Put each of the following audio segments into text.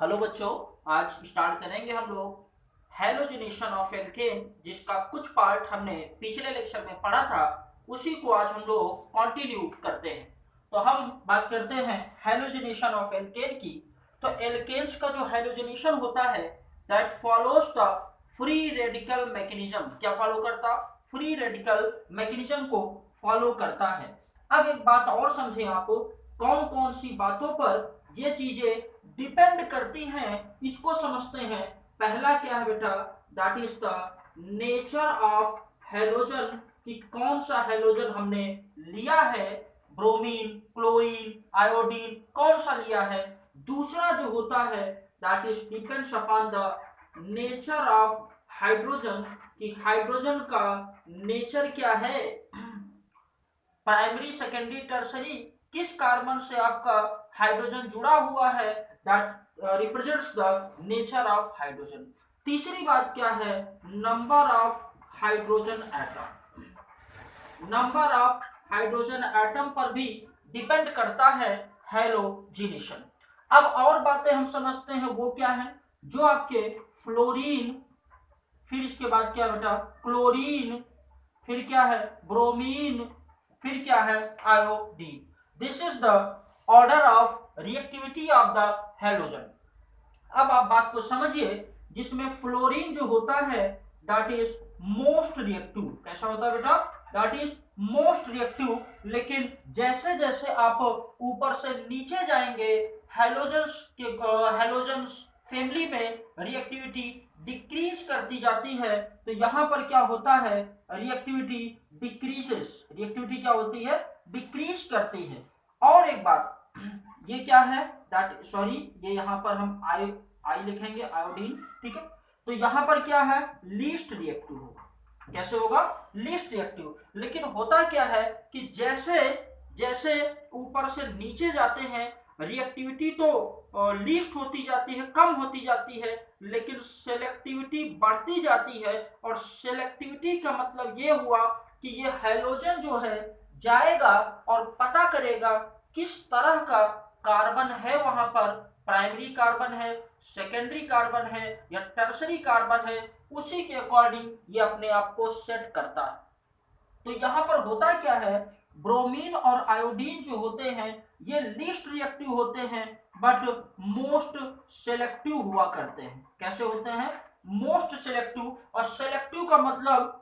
Hello बच्चों, आज start करेंगे हम लोग हेलोजिनेशन ऑफ एल्केन, जिसका कुछ पार्ट हमने पिछले लेक्चर में पढ़ा था। उसी को आज हम लोग कंटिन्यू करते हैं। तो हम बात करते हैं हेलोजिनेशन ऑफ एल्केन की। तो एल्केन्स का जो हेलोजिनेशन होता है that follows the free radical mechanism. क्या फॉलो करता? फ्री रेडिकल मैकेनिज्म को फॉलो करता है। अब एक बात और समझें आप, कौन कौन सी बातों पर ये चीजें डिपेंड करती हैं, इसको समझते हैं। पहला क्या है बेटा? That is the nature of halogen, कि कौन सा हेलोजन हमने लिया है, ब्रोमीन, क्लोरीन, आयोडीन, कौन सा लिया है। दूसरा जो होता है that is depends upon the nature of hydrogen, कि हाइड्रोजन का नेचर क्या है, प्राइमरी, सेकेंडरी, टर्सरी, किस कार्बन से आपका हाइड्रोजन जुड़ा हुआ है, that represents the nature of hydrogen. तीसरी बात क्या है? Number of hydrogen atom. Number of hydrogen atom पर भी डिपेंड करता है हेलोजिनेशन। अब और बातें हम समझते हैं, वो क्या है? जो आपके फ्लोरीन, फिर इसके बाद क्या बेटा? क्लोरीन, फिर क्या है? ब्रोमीन, फिर क्या है? Iodine. This is the order of reactivity of the halogen. अब आप बात को समझिए, जिसमें फ्लोरीन जो होता है दैट इज मोस्ट रिएक्टिव। कैसा होता है बेटा? That is most reactive. लेकिन जैसे जैसे आप ऊपर से नीचे जाएंगे हेलोजन्स के हेलोजन्स फैमिली में रिएक्टिविटी डिक्रीज करती जाती है। तो यहां पर क्या होता है? Reactivity decreases. रिएक्टिविटी क्या होती है? डिक्रीज करती है। और एक बात, ये क्या है? दैट सॉरी, ये यहां पर हम आई लिखेंगे, आयोडीन। ठीक है, तो यहां पर क्या है? लीस्ट रिएक्टिव होगा। कैसे होगा? Least reactive. लेकिन होता क्या है कि जैसे जैसे ऊपर से नीचे जाते हैं रिएक्टिविटी तो लीस्ट होती जाती है, कम होती जाती है, लेकिन सेलेक्टिविटी बढ़ती जाती है। और सेलेक्टिविटी का मतलब ये हुआ कि ये हैलोजन जो है जाएगा और पता करेगा किस तरह का कार्बन है वहां पर, प्राइमरी कार्बन है, सेकेंडरी कार्बन है या टर्सरी कार्बन है, उसी के अकॉर्डिंग ये अपने आप को सेट करता है। तो यहां पर होता क्या है? ब्रोमीन और आयोडीन जो होते हैं ये लीस्ट रिएक्टिव होते हैं, बट मोस्ट सेलेक्टिव हुआ करते हैं। कैसे होते हैं? Most selective. और सेलेक्टिव का मतलब,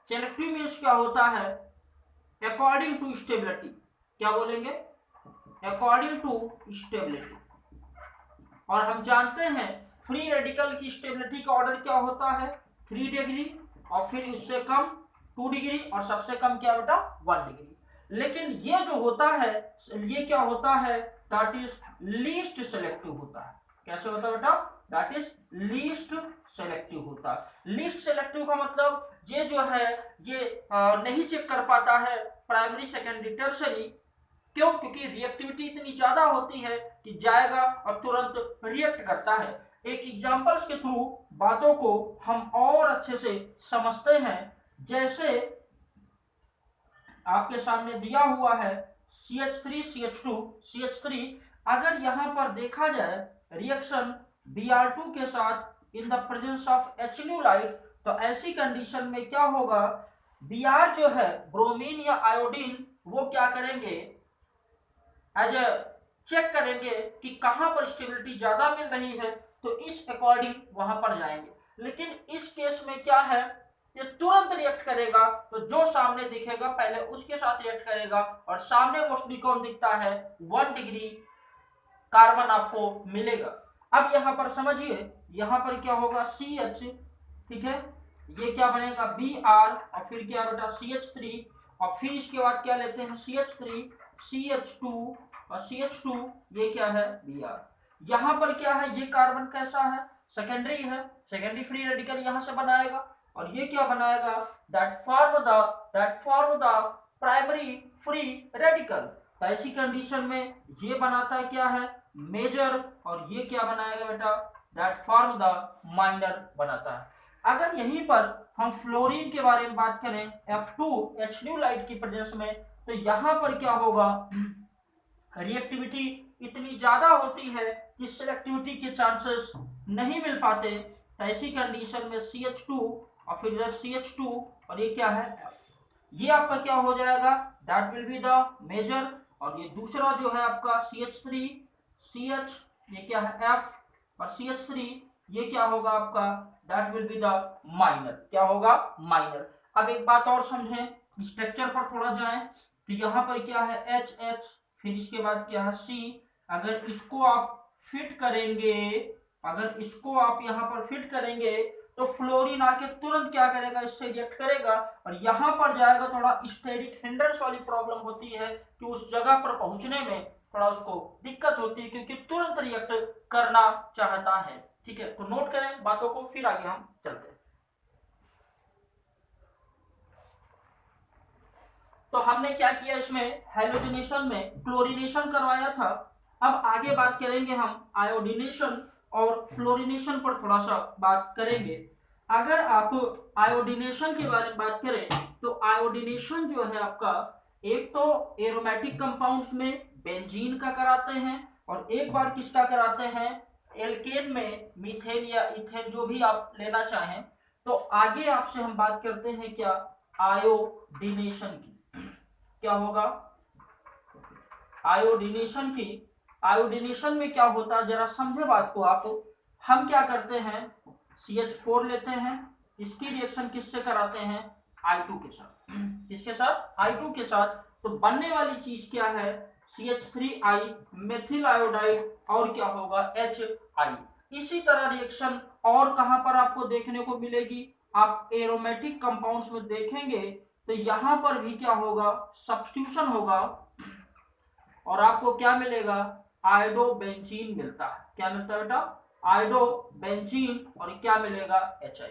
सेलेक्टिव मीन्स क्या होता है? According to stability. क्या बोलेंगे? According to stability. और हम जानते हैं फ्री रेडिकल की स्टेबिलिटी का ऑर्डर क्या होता है? 3 डिग्री, और फिर उससे कम 2 डिग्री, और सबसे कम क्या बेटा? 1 डिग्री। लेकिन ये जो होता है ये क्या होता है? दैट इज लीस्ट सेलेक्टिव होता है। कैसे होता है बेटा? दैट इज लीस्ट सेलेक्टिव होता है। लीस्ट सेलेक्टिव का मतलब ये जो है ये नहीं चेक कर पाता है प्राइमरी, सेकेंडरी, टर्सरी। क्यों? क्योंकि रिएक्टिविटी इतनी ज्यादा होती है कि जाएगा और तुरंत रिएक्ट करता है। एक एग्जांपल्स के थ्रू बातों को हम और अच्छे से समझते हैं। जैसे आपके सामने दिया हुआ है CH3 CH2 CH3। अगर यहां पर देखा जाए रिएक्शन Br2 के साथ इन द प्रेजेंस ऑफ HNuलाइट, तो ऐसी कंडीशन में क्या होगा? Br जो है ब्रोमीन या आयोडीन, वो क्या करेंगे? एज चेक करेंगे कि कहां पर स्टेबिलिटी ज्यादा मिल रही है, तो इस अकॉर्डिंग वहां पर जाएंगे। लेकिन इस केस में क्या है? ये तुरंत रिएक्ट करेगा, तो जो सामने दिखेगा पहले उसके साथ रिएक्ट करेगा। और सामने मोस्टली कौन दिखता है? 1 डिग्री कार्बन आपको मिलेगा। अब यहां पर समझिए, यहां पर क्या होगा? CH, ठीक है, ये क्या बनेगा? Br, और फिर क्या बेटा? CH3, और फिर इसके बाद क्या लेते हैं? CH3 CH2, और CH2, ये क्या है? Br। यहां पर क्या है? ये कार्बन कैसा है? सेकेंडरी है, सेकेंडरी फ्री रेडिकल यहां से बनाएगा। और ये क्या बनाएगा? That form the primary free radical. तो ऐसी कंडीशन में ये बनाता है क्या है? मेजर। और ये क्या बनाएगा बेटा? दैट फॉर्म द माइनर बनाता है। अगर यहीं पर हम फ्लोरीन के बारे में बात करें F2 HNuलाइट की प्रेजेंस में, तो यहां पर क्या होगा? रिएक्टिविटी इतनी ज्यादा होती है कि सिलेक्टिविटी के चांसेस नहीं मिल पाते, तो ऐसी कंडीशन में CH2 और फिर इधर CH2 और ये क्या है F, ये आपका क्या हो जाएगा, that will be the major. और ये दूसरा जो है आपका CH3 CH, ये क्या है F, और CH3 ये क्या होगा आपका, that will be the minor, क्या होगा माइनर। अब एक बात और समझें, स्ट्रक्चर पर थोड़ा जाएं, तो यहाँ पर क्या है HH, फिर इसके बाद क्या है C। अगर इसको आप फिट करेंगे, अगर इसको आप यहाँ पर फिट करेंगे तो फ्लोरीन आके तुरंत क्या करेगा, इससे रिएक्ट करेगा, और यहाँ पर जाएगा, थोड़ा स्टेरिक हिंड्रेंस वाली प्रॉब्लम होती है कि उस जगह पर पहुंचने में थोड़ा उसको दिक्कत होती है क्योंकि तुरंत रिएक्ट करना चाहता है। ठीक है, तो नोट करें बातों को, फिर आगे हम चलते हैं। तो हमने क्या किया, इसमें हेलोजिनेशन में क्लोरीनेशन करवाया था। अब आगे बात करेंगे हम आयोडीनेशन और फ्लोरीनेशन पर थोड़ा सा बात करेंगे। अगर आप आयोडीनेशन के बारे में बात करें तो आयोडीनेशन जो है आपका, एक तो एरोमेटिक कंपाउंड्स में बेंजीन का कराते हैं, और एक बार किसका कराते हैं, एल्केन में मीथेन या इथेन, जो भी आप लेना चाहें। तो आगे आपसे हम बात करते हैं क्या, आयोडीनेशन की। क्या होगा आयोडीनेशन की। आयोडीनेशन में क्या होता है, जरा समझे बात को आप। हम क्या करते हैं, CH4 लेते हैं, इसकी रिएक्शन किससे कराते हैं, I2 के साथ। किसके साथ, I2 के साथ। तो बनने वाली चीज क्या है, CH3I मेथिल आयोडाइड, और क्या होगा HI। इसी तरह रिएक्शन और कहां पर आपको देखने को मिलेगी, आप एरोमेटिक कंपाउंड्स में देखेंगे तो यहां पर भी क्या होगा, सब्स्टिट्यूशन होगा, और आपको क्या मिलेगा, आयोडोबेंजीन मिलता है। क्या मिलता है बेटा, आयोडोबेंजीन, और क्या मिलेगा HI।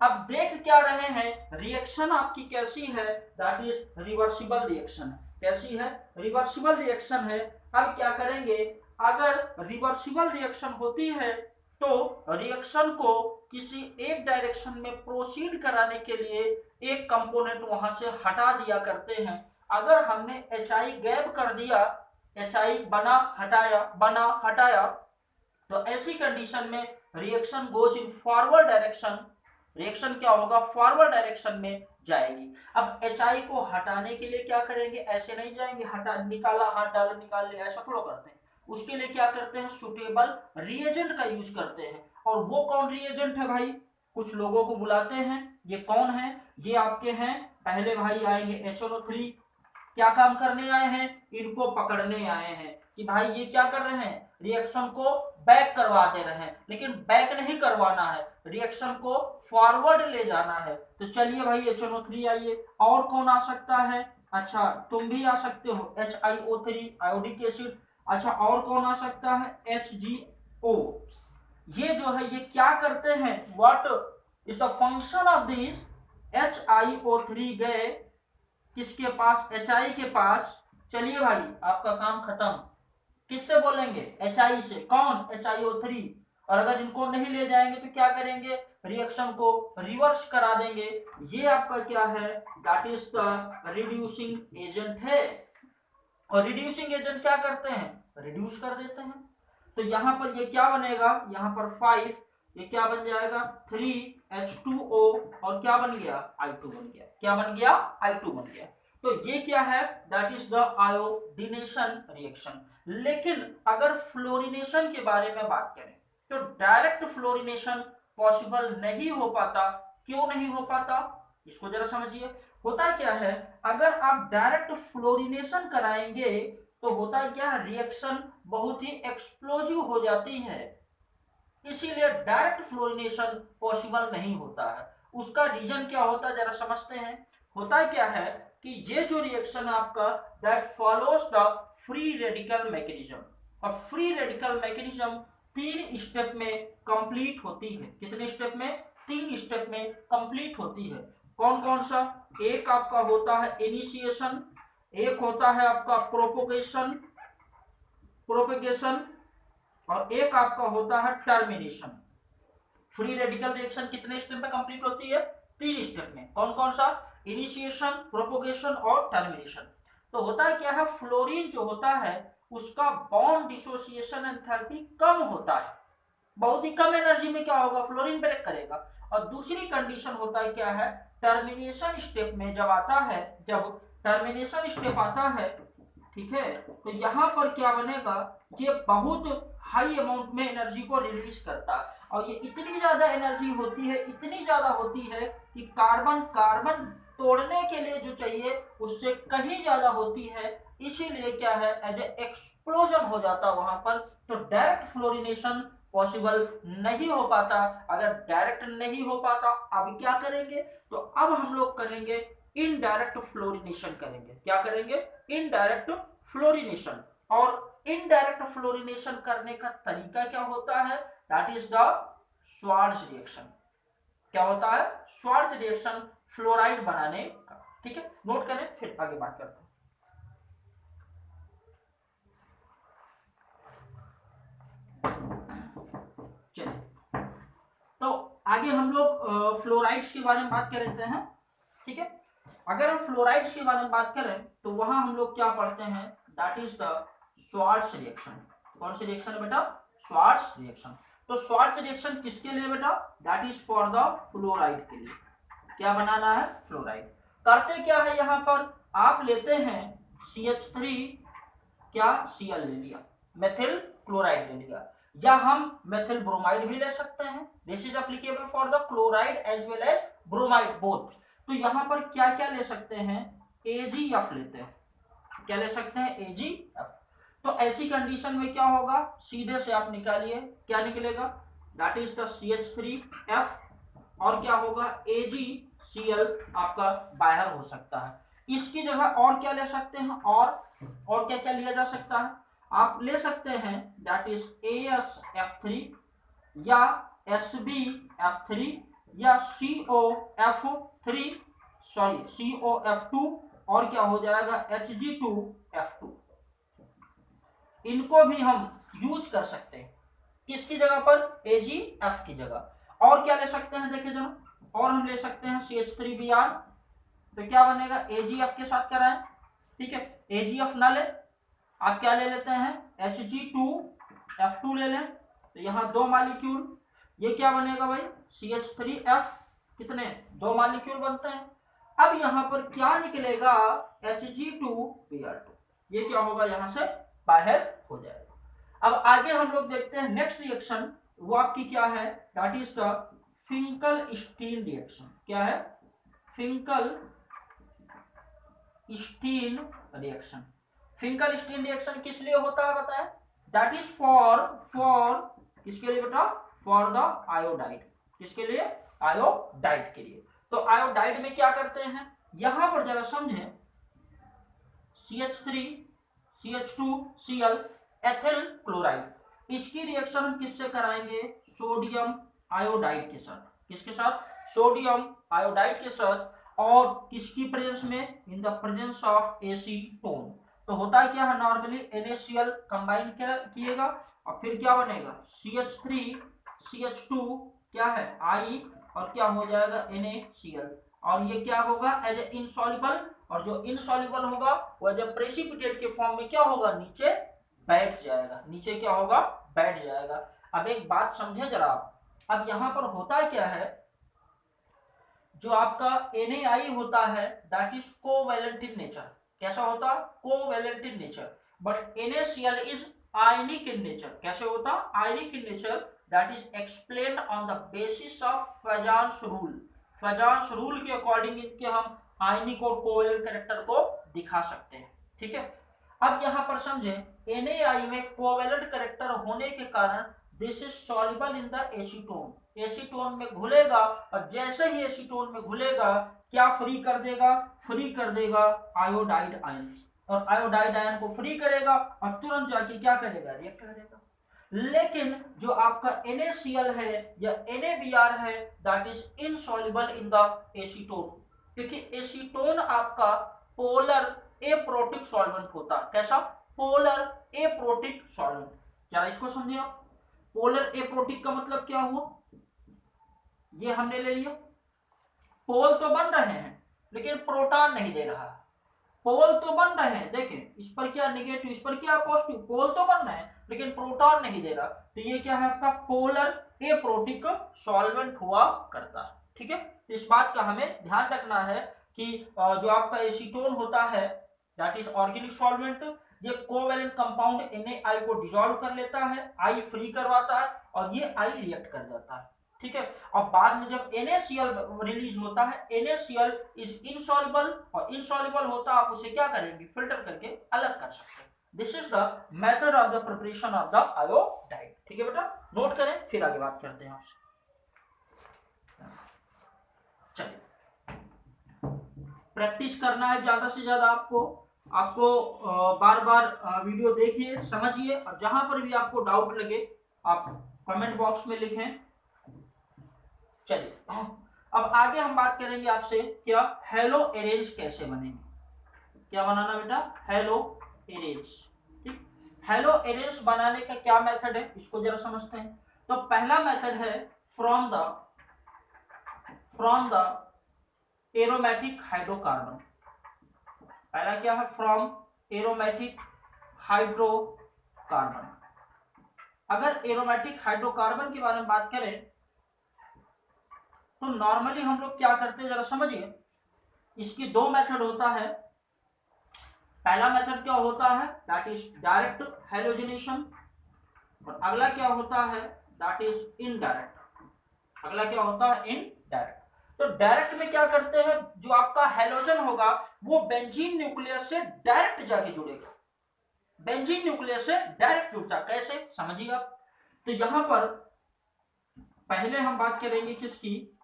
अब देख क्या रहे हैं, रिएक्शन आपकी कैसी है, दैट इज रिवर्सिबल रिएक्शन। कैसी है, रिवर्सिबल रिएक्शन है। अब क्या करेंगे, अगर रिवर्सिबल रिएक्शन होती है तो रिएक्शन को किसी एक डायरेक्शन में प्रोसीड कराने के लिए एक कंपोनेंट वहां से हटा दिया करते हैं। अगर हमने HI गैप कर दिया, HI बना हटाया, बना हटाया, तो ऐसी कंडीशन में reaction goes in forward direction. Reaction क्या होगा, फॉरवर्ड डायरेक्शन में जाएगी। अब HI को हटाने के लिए क्या करेंगे, ऐसे नहीं जाएंगे, हटा निकाला हाथ डाल निकाल लिया, ऐसा थोड़ा करते हैं। उसके लिए क्या करते हैं, सुटेबल रिएजेंट का यूज करते हैं। और वो कौन रिएजेंट है भाई, कुछ लोगों को बुलाते हैं, ये कौन है, ये आपके हैं, पहले भाई आएंगे HNO3। क्या काम करने आए हैं, इनको पकड़ने आए हैं कि भाई ये क्या कर रहे हैं, रिएक्शन को बैक करवा दे रहे हैं। लेकिन बैक नहीं करवाना है, रिएक्शन को फॉरवर्ड ले जाना है। तो चलिए भाई HNO3 आइए। और कौन आ सकता है, अच्छा तुम भी आ सकते हो, HiO3 आयोडिक एसिड। अच्छा और कौन आ सकता है, HgO। ये जो है ये क्या करते हैं, what is the function of this, HiO3 गए किसके पास, HI के पास। चलिए भाई आपका काम खत्म, किससे बोलेंगे, HI से। कौन, HiO3। और अगर इनको नहीं ले जाएंगे तो क्या करेंगे, रिएक्शन को रिवर्स करा देंगे। ये आपका क्या है, that is the reducing agent है। और रिड्यूसिंग एजेंट क्या करते हैं, रिड्यूस कर देते हैं। तो यहां पर ये क्या बनेगा, यहां पर 5, ये क्या बन जाएगा 3H2O, और क्या बन गया, I2 बन गया। क्या बन गया, I2 बन गया। तो ये क्या है, that is the iodination reaction. लेकिन अगर फ्लोरीनेशन के बारे में बात करें तो डायरेक्ट फ्लोरीनेशन पॉसिबल नहीं हो पाता। क्यों नहीं हो पाता, इसको जरा समझिए। होता क्या है, अगर आप डायरेक्ट फ्लोरीनेशन कराएंगे तो होता है क्या, रिएक्शन बहुत ही एक्सप्लोसिव हो जाती है, इसीलिए डायरेक्ट फ्लोरीनेशन पॉसिबल नहीं होता है। उसका रीजन क्या होता है, जरा समझते हैं। होता क्या है कि ये जो रिएक्शन है आपका, that follows the free radical mechanism. और फ्री रेडिकल मैकेनिज्म 3 स्टेप में कंप्लीट होती है। कितने स्टेप में, 3 स्टेप में कंप्लीट होती है। कौन कौन सा, एक आपका होता है इनिशिएशन, एक होता है आपका प्रोपोगेशन, और एक आपका होता है टर्मिनेशन। फ्री रेडिकल रिएक्शन कितने स्टेप में कंप्लीट होती है, 3 स्टेप में। कौन कौन सा, इनिशिएशन, प्रोपोगेशन और टर्मिनेशन। तो होता है क्या है, फ्लोरीन जो होता है उसका बॉन्ड डिसोसिएशन एंथैल्पी कम होता है, बहुत ही कम एनर्जी में क्या होगा, फ्लोरीन ब्रेक करेगा। और दूसरी कंडीशन होता है क्या है, टर्मिनेशन स्टेप में जब आता है, जब टर्मिनेशन स्टेप आता है, ठीक है, तो यहाँ पर क्या बनेगा, ये बहुत हाई अमाउंट में एनर्जी को रिलीज करता है, और ये इतनी ज्यादा एनर्जी होती है, इतनी ज्यादा होती है कि कार्बन कार्बन तोड़ने के लिए जो चाहिए उससे कहीं ज्यादा होती है, इसीलिए क्या है, एज ए एक्सप्लोजन हो जाता वहां पर। तो डायरेक्ट फ्लोरिनेशन पॉसिबल नहीं हो पाता। अगर डायरेक्ट नहीं हो पाता, अब क्या करेंगे, तो अब हम लोग करेंगे इनडायरेक्ट फ्लोरिनेशन करेंगे। क्या करेंगे, इनडायरेक्ट फ्लोरिनेशन। और इनडायरेक्ट फ्लोरिनेशन करने का तरीका क्या होता है, that is the Swarts reaction. क्या होता है, श्वार्ट्ज रिएक्शन फ्लोराइड बनाने का। ठीक है, नोट करें, फिर आगे बात करते हैं। चलिए, तो आगे हम लोग फ्लोराइड्स के बारे में बात कर लेते हैं। ठीक है, अगर हम फ्लोराइड्स के बारे में बात करें तो वहां हम लोग क्या पढ़ते हैं, that is the Swarts reaction. कौन सी रिएक्शन है बेटा, श्वार्ट्ज रिएक्शन। तो श्वार्ट्ज रिएक्शन किसके लिए बेटा, that is for the fluoride के लिए। क्या बनाना है, फ्लोराइड। करते क्या है, यहां पर आप लेते हैं CH3, क्या Cl ले लिया, मेथिल क्लोराइड ले लिया, या हम मेथिल ब्रोमाइड भी ले सकते हैं। This is applicable for the chloride as well as bromide both. तो यहां पर क्या क्या ले सकते हैं, AgF लेते हैं। क्या ले सकते हैं, AgF। तो ऐसी कंडीशन में क्या होगा, सीधे से आप निकालिए, क्या निकलेगा, दैट इज द CH3F, और क्या होगा, AgCl आपका बाहर हो सकता है। इसकी जगह और क्या ले सकते हैं, और क्या क्या लिया जा सकता है, आप ले सकते हैं दैट इज AsF3 या SbF3 या COF2, और क्या हो जाएगा, Hg2F2। इनको भी हम यूज कर सकते हैं, किसकी जगह पर, AgF की जगह। और क्या ले सकते हैं, देखिए जरा, और हम ले सकते हैं CH3Br। तो क्या बनेगा, AgF के साथ कराएं, ठीक है, AgF ना ले, आप क्या ले लेते हैं, Hg2F2 ले लें। तो यहाँ 2 मॉलिक्यूल, ये क्या बनेगा भाई, CH3F, कितने, 2 मॉलिक्यूल बनते हैं। अब यहाँ पर क्या निकलेगा, Hg2Br2, ये क्या होगा, यहाँ से बाहर हो जाएगा। अब आगे हम लोग देखते हैं नेक्स्ट रिएक्शन, वो आपकी क्या है, that is the Finkel-Stein reaction. क्या है, फिंकल-स्टीन रिएक्शन। फिंकल-स्टीन रिएक्शन किस लिए होता है बताएं, दैट इज फॉर किसके लिए बेटा, फॉर द आयोडाइड। किसके लिए, आयोडाइड के लिए। तो आयोडाइड में क्या करते हैं, यहां पर जरा समझें, CH3 CH2Cl एथिल क्लोराइड, इसकी रिएक्शन हम किससे कराएंगे, सोडियम आयोडाइड के साथ। किसके साथ, सोडियम आयोडाइड के साथ, और किसकी प्रेजेंस में, इन द प्रेजेंस ऑफ एसीटोन। तो होता है क्या है, नॉर्मली NaCl कंबाइन किएगा, और फिर क्या बनेगा, CH3 CH2 क्या है, I, और क्या हो जाएगा, NaCl, और ये क्या होगा, एज ए इनसॉल्युबल, और जो इनसॉल्युबल होगा वह जब प्रेसिपिटेट के फॉर्म में क्या होगा, नीचे बैठ जाएगा, नीचे क्या होगा, बैठ जाएगा। अब एक बात समझे जरा आप, अब यहां पर होता क्या है, जो आपका NaI होता है that is covalent in nature. कैसा होता, covalent in nature, but NaCl is ionic in nature. कैसे होता, ionic in nature, that is explained on the basis of Fajans rule. Fajans rule के अकॉर्डिंग इनके हम आयनिक और कोवैलेंट कैरेक्टर को दिखा सकते हैं। ठीक है, अब यहां पर समझे, NaI में कोवैलेंट कैरेक्टर होने के कारण this is soluble in the acetone. Acetone में घुलेगा, और जैसे ही एसीटोन में घुलेगा क्या फ्री कर देगा, फ्री कर देगा आयोडाइड आयन, और आयोडाइड आयन को फ्री करेगा और तुरंत जाके क्या करेगा, रिएक्ट करेगा। लेकिन जो आपका NaCl है या NaBr है, that is insoluble in the acetone, क्योंकि एसीटोन आपका पोलर एप्रोटिक सॉल्वेंट होता है। कैसा, पोलर एप्रोटिक सॉल्वेंट। जरा इसको समझिए आप, पोलर एप्रोटिक का मतलब क्या हुआ, ये हमने ले लिया, पोल तो बन रहे हैं लेकिन प्रोटॉन नहीं दे रहा, पोल तो बन रहे हैं, देखें इस पर क्या नेगेटिव, इस पर क्या पॉजिटिव, पोल तो बन रहे हैं लेकिन प्रोटॉन नहीं दे रहा, तो ये क्या है आपका पोलर एप्रोटिक सॉल्वेंट हुआ करता है। ठीक है, तो इस बात का हमें ध्यान रखना है कि जो आपका एसीटोन होता है दैट इज ऑर्गेनिक सॉल्वेंट, ये कोवैलेंट कंपाउंड NaI को डिसॉल्व कर लेता है, I फ्री करवाता है और ये I रिएक्ट कर जाता है। ठीक है, और बाद में जब NaCl रिलीज होता है, NaCl इज इनसॉल्युबल, और इनसॉल्युबल होता है आप उसे क्या करेंगे, फिल्टर करके अलग कर सकते हैं। This is the method of the preparation of the iodide. ठीक है बेटा, नोट करें, फिर आगे बात करते हैं आपसे। चलिए, प्रैक्टिस करना है ज्यादा से ज्यादा आपको बार बार वीडियो देखिए, समझिए, और जहां पर भी आपको डाउट लगे आप कमेंट बॉक्स में लिखें। चलिए, अब आगे हम बात करेंगे आपसे क्या हेलो अरेंज कैसे बनेंगे, क्या बनाना बेटा, हेलो अरेंज। ठीक, हेलो अरेंज बनाने का क्या मेथड है इसको जरा समझते हैं। तो पहला मेथड है फ्रॉम द एरोमेटिक हाइड्रोकार्बन। पहला क्या है, फ्रॉम एरोमेटिक हाइड्रोकार्बन। अगर एरोमेटिक हाइड्रोकार्बन के बारे में बात करें तो नॉर्मली हम लोग क्या करते हैं जरा समझिए, इसकी दो मेथड होता है। पहला मेथड क्या होता है, दैट इज डायरेक्ट हेलोजिनेशन, और अगला क्या होता है, दैट इज इनडायरेक्ट। अगला क्या होता है, इनडायरेक्ट। तो डायरेक्ट में क्या करते हैं, जो आपका हेलोजन होगा वो बेंजीन न्यूक्लियस से डायरेक्ट जाके जुड़ेगा, बेंजीन न्यूक्लियस से डायरेक्ट जुड़ता, कैसे समझिए आप। तो यहां पर पहले हम बात करेंगे किसकी,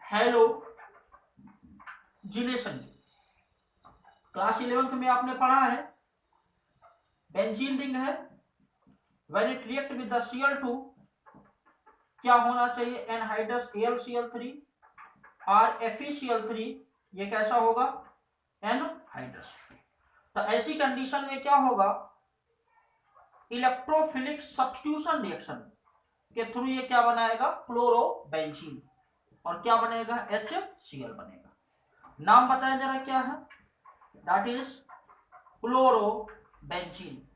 हेलोजिनेशन की। क्लास 11th में आपने पढ़ा है, बेंजीन रिंग है, when it react with the Cl2 क्या होना चाहिए, एनहाइड्रस AlCl3 और FeCl3, ये कैसा होगा, एनहाइड्रस। तो ऐसी कंडीशन में क्या होगा, इलेक्ट्रोफिलिक सब्स्टिट्यूशन रिएक्शन के थ्रू ये क्या बनाएगा, क्लोरोबेंजीन, और क्या बनेगा, HCl बनेगा। नाम बताया जरा क्या है, दैट इज क्लोरोबेंजीन।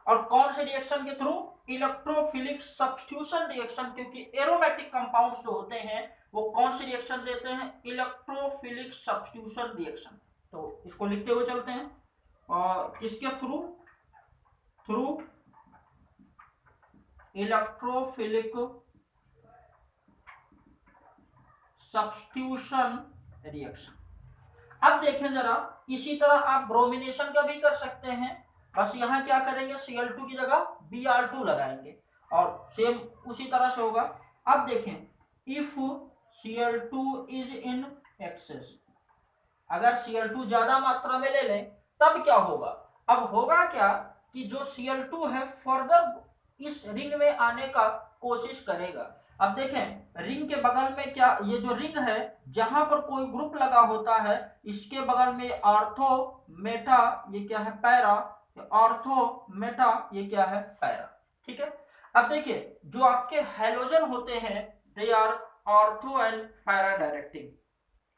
और कौन से रिएक्शन के थ्रू, इलेक्ट्रोफिलिक सब्स्टिट्यूशन रिएक्शन, क्योंकि एरोमेटिक कंपाउंड्स जो होते हैं वो कौन सी रिएक्शन देते हैं, इलेक्ट्रोफिलिक सब्स्टिट्यूशन रिएक्शन। तो इसको लिखते हुए चलते हैं, और किसके थ्रू, इलेक्ट्रोफिलिक सब्स्टिट्यूशन रिएक्शन। अब देखें जरा, इसी तरह आप ब्रोमिनेशन का भी कर सकते हैं, बस यहां क्या करेंगे, Cl2 की जगह Br2 लगाएंगे, और सेम उसी तरह से होगा। अब देखें, if Cl2 is in excess, अगर Cl2 ज्यादा मात्रा में ले लें तब क्या होगा, अब होगा क्या कि जो Cl2 है फर्दर इस रिंग में आने का कोशिश करेगा। अब देखें, रिंग के बगल में क्या, ये जो रिंग है जहां पर कोई ग्रुप लगा होता है इसके बगल में ऑर्थो मेटा, ये क्या है, पैरा, ऑर्थो मेटा, ये क्या है, पैरा। ठीक है, अब देखिए जो आपके हैलोजन होते हैं they are ortho and para directing.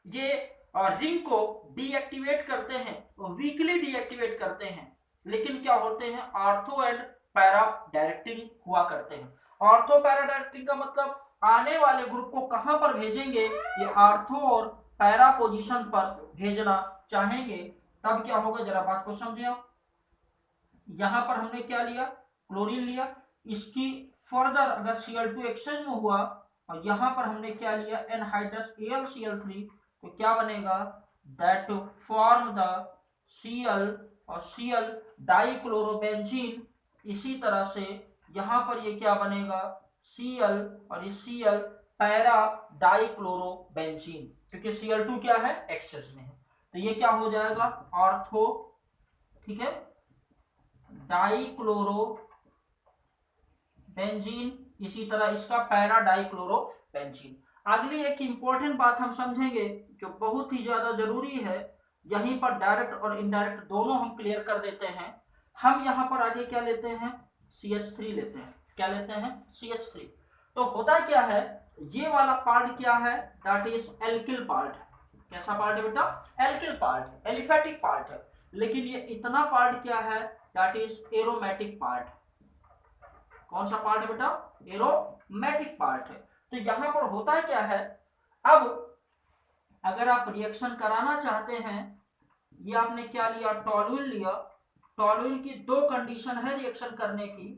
ये रिंग को डीएक्टिवेट करते हैं, वीकली डीएक्टिवेट करते हैं, लेकिन क्या होते हैं, ऑर्थो एंड पैरा डायरेक्टिंग हुआ करते हैं। ऑर्थो पैरा डायरेक्टिंग का मतलब आने वाले ग्रुप को कहां पर भेजेंगे, ये ऑर्थो और पैरा पोजीशन पर भेजना चाहेंगे, तब क्या होगा, जरा बात को समझिए आप। यहां पर हमने क्या लिया, क्लोरीन लिया, इसकी फर्दर अगर Cl2 एक्सेस में हुआ, और यहां पर हमने क्या लिया, एनहाइड्रस AlCl3, तो क्या बनेगा, दैट फॉर्म द Cl और Cl डाइक्लोरोबेंजीन। इसी तरह से यहां पर ये क्या बनेगा, Cl और ये Cl पैरा डाइक्लोरोबेंजीन, क्योंकि Cl2 क्या है, एक्सेस में है, तो ये क्या हो जाएगा, ऑर्थो, ठीक है, डाइक्लोरोबेंजीन, इसी तरह इसका पैरा डाइक्लोरोबेंजीन। अगली एक इंपॉर्टेंट बात हम समझेंगे जो बहुत ही ज्यादा जरूरी है, यहीं पर डायरेक्ट और इनडायरेक्ट दोनों हम क्लियर कर देते हैं। हम यहां पर आगे क्या लेते हैं, CH3 लेते हैं, क्या लेते हैं, CH3। तो होता क्या है, ये वाला पार्ट क्या है, दैट इज एल्किल पार्ट, कैसा पार्ट है बेटा? एल्किल पार्ट है, एलिफेटिक पार्ट है। लेकिन ये इतना पार्ट क्या है? That is aromatic part. कौन सा पार्ट है बेटा? एरोमेटिक पार्ट है। तो यहां पर होता है क्या है, अब अगर आप रिएक्शन कराना चाहते हैं, ये आपने क्या लिया? टॉलुइन लिया। टॉलुइन की दो कंडीशन है रिएक्शन करने की।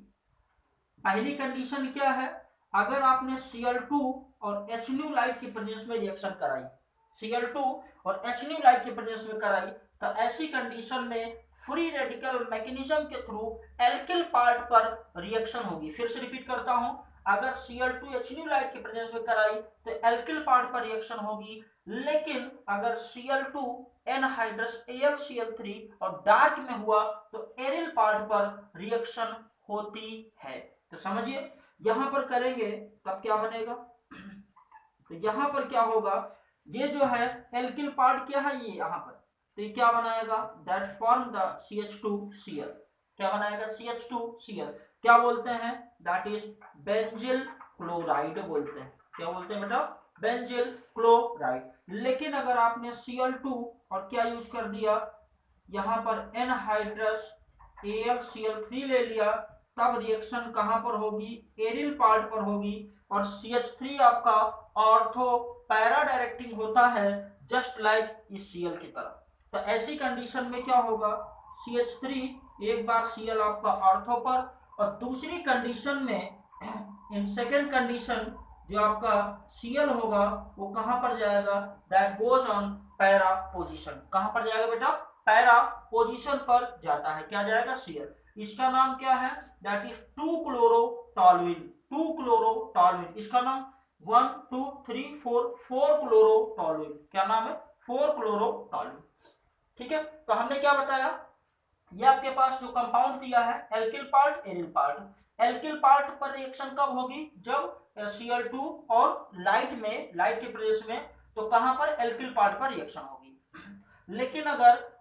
पहली कंडीशन क्या है? अगर आपने Cl2 और HNu लाइट की प्रेजेंस में रिएक्शन कराई, Cl2 और HNu लाइट की प्रेजेंस में कराई, तो ऐसी कंडीशन में फ्री रेडिकल मैकेनिज्म के थ्रू एल्किल पार्ट पर रिएक्शन होगी। फिर से रिपीट करता हूं, अगर Cl2 HNu लाइट की प्रेजेंस में कराई तो एल्किल पार्ट पर रिएक्शन होगी। लेकिन अगर Cl2 एनहाइड्रस AlCl3 और डार्क में हुआ तो एरिल पार्ट पर रिएक्शन होती है। तो समझिए, यहां पर करेंगे तब क्या बनेगा? तो यहां पर क्या होगा? ये जो है एल्किल पार्ट क्या है, ये यहां पर, तो ये क्या बनाएगा? That form the CH2Cl। क्या बनाएगा? CH2Cl। क्या बोलते हैं? दैट इज बेंजिल क्लोराइड बोलते हैं। क्या बोलते हैं बेटा? Benzyl chloride. लेकिन अगर आपने Cl2 और क्या यूज कर दिया, यहां पर एनहाइड्रस AlCl3 ले लिया, तब रिएक्शन कहां पर होगी? एरिल पार्ट पर होगी। और CH3 आपका ऑर्थो पैरा डायरेक्टिंग होता है, जस्ट लाइक इस Cl की तरह। तो ऐसी कंडीशन में क्या होगा? CH3 एक बार Cl आपका ऑर्थो पर, और दूसरी कंडीशन में इन सेकेंड कंडीशन जो आपका Cl होगा वो कहां पर जाएगा? That goes on para position. कहां पर जाएगा बेटा? पैरा पोजीशन पर जाता है। क्या जाएगा? Cl। इसका नाम क्या है? That is 2-क्लोरोटॉलुइन। 2-क्लोरोटॉलुइन, इसका नाम 1 2 3 4 4-क्लोरोटॉलुइन। क्या नाम है? 4-क्लोरोटॉलुइन। ठीक है, तो हमने क्या बताया? ये आपके पास जो कंपाउंड दिया है alkyl part, aryl part. Alkyl part पर रिएक्शन कब होगी? जब Cl2 और लाइट के प्रेजेंस में, तो कहां पर? एल्किल पार्ट पर रिएक्शन होगी। लेकिन अगर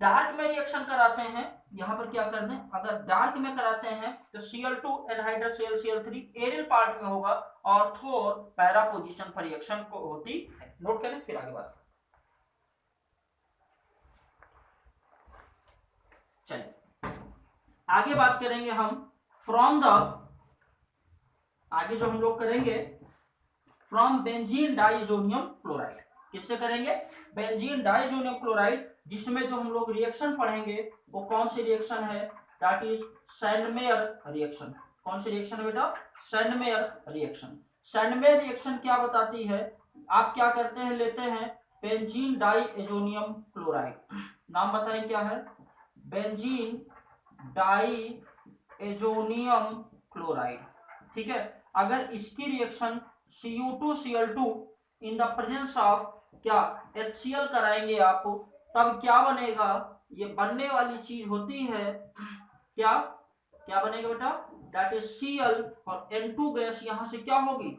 डार्क में रिएक्शन कराते हैं, यहां पर क्या कर दें, अगर डार्क में कराते हैं तो Cl2 anhydrous AlCl3 aryl part में होगा, ऑर्थो और पैरा पोजीशन पर रिएक्शन को होती है। नोट करें, फिर आगे बात। चलिए आगे बात करेंगे हम फ्रॉम द, आगे जो हम लोग करेंगे फ्रॉम बेंजीन डाइजोनियम क्लोराइड। किससे करेंगे? बेंजीन डाइजोनियम क्लोराइड, जिसमें जो हम लोग रिएक्शन पढ़ेंगे वो कौन सी रिएक्शन है? That is Sandmeyer reaction. कौन सी रिएक्शन है बेटा? Sandmeyer reaction. सैंडमेयर रिएक्शन क्या बताती है? आप क्या करते हैं, लेते हैं बेंजीन डाइएजोनियम क्लोराइड। नाम बताएं क्या है? Benzene diazonium chloride. ठीक है, अगर इसकी reaction Cu2Cl2 in the presence of क्या HCl कराएंगे आप, तब क्या बनेगा? ये बनने वाली चीज होती है क्या? क्या बनेगा बेटा? दैट इज Cl, और N2 गैस यहां से क्या होगी?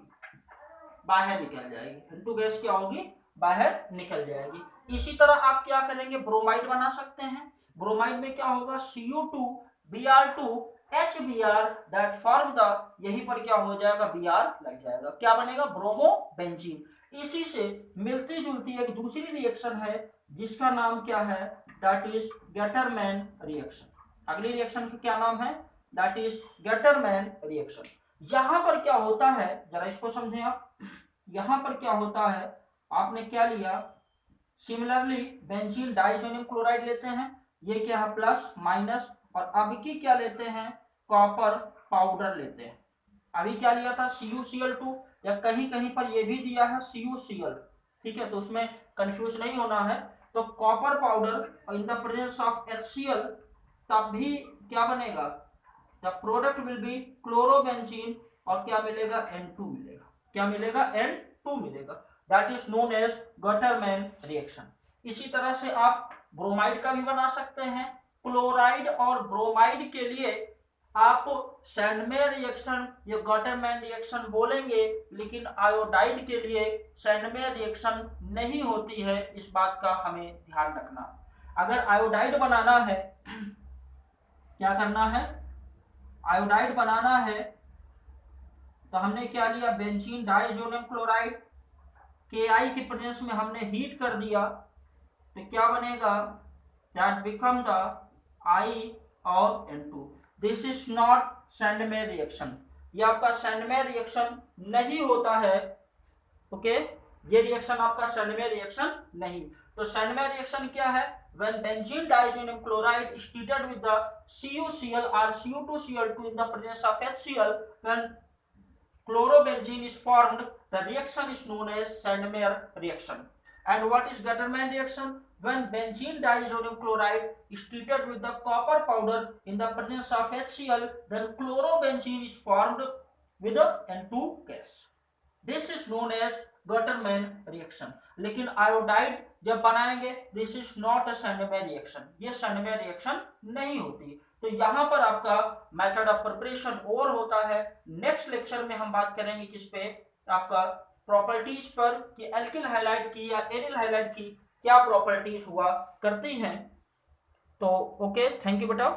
बाहर निकल जाएगी। N2 गैस क्या होगी? बाहर निकल जाएगी। इसी तरह आप क्या करेंगे? ब्रोमाइड बना सकते हैं। ब्रोमाइड में क्या होगा? Cu2Br2 HBr, that form the, यहीं पर क्या हो जाएगा? Br लग जाएगा। क्या बनेगा? Bromo benzene. इसी से मिलती जुलती एक दूसरी रिएक्शन है जिसका नाम क्या है? That is Gattermann reaction. अगली रिएक्शन का क्या नाम है? That is Gattermann reaction. यहां पर क्या होता है, जरा इसको समझें आप। यहां पर क्या होता है, आपने क्या लिया? सिमिलरली बेंजीन डाइजोनियम क्लोराइड लेते हैं, ये क्या है? Plus minus. और अब की क्या लेते हैं? कॉपर पाउडर लेते हैं। अभी क्या लिया था? CuCl2, या कहीं कहीं पर ये भी दिया है CuCl। ठीक है, तो उसमें कंफ्यूज नहीं होना है। तो copper powder in the presence of HCl, तब भी क्या बनेगा? The product will be chlorobenzene, और क्या मिलेगा? N2 मिलेगा। क्या मिलेगा? N2 मिलेगा। That is known as Gattermann reaction. इसी तरह से आप ब्रोमाइड का भी बना सकते हैं। क्लोराइड और ब्रोमाइड के लिए आप सैंडमेयर रिएक्शन या गटरमैन रिएक्शन बोलेंगे, लेकिन आयोडाइड के लिए सैंडमेयर रिएक्शन नहीं होती है। इस बात का हमें ध्यान रखना। अगर आयोडाइड बनाना है, क्या करना है? आयोडाइड बनाना है तो हमने क्या लिया? Benzene diazonium chloride. Ki की प्रेजेंस में हमने हीट कर दिया तो क्या बनेगा, दैट बिकम द I और N2। This is not Sandmeyer reaction, ये आपका सैंडमेयर रिएक्शन नहीं होता है। ओके, ये रिएक्शन आपका सैंडमेयर रिएक्शन नहीं। तो सैंडमेयर रिएक्शन क्या है, when benzene diazoनियम chloride is treated with the CuCl or Cu2Cl2 in the presence of HCl, when chlorobenzene is formed, the reaction is known as Sandmeyer reaction. And what is Gattermann reaction? When benzene diazonium chloride is treated with the copper powder in the presence of HCl, then chlorobenzene is formed with the N2 gas. This is known as Gattermann reaction. लेकिन iodide जब बनाएंगे, this is not a Sandmeyer reaction, ये Sandmeyer reaction नहीं होती। तो यहाँ पर आपका मेथड ऑफ प्रिपरेशन और होता है। नेक्स्ट लेक्चर में हम बात करेंगे किस पे, आपका प्रॉपर्टीज पर, कि एल्किल हाइलाइड की या एरिल हाइलाइड की क्या प्रॉपर्टीज हुआ करती हैं। तो ओके, थैंक यू बेटा।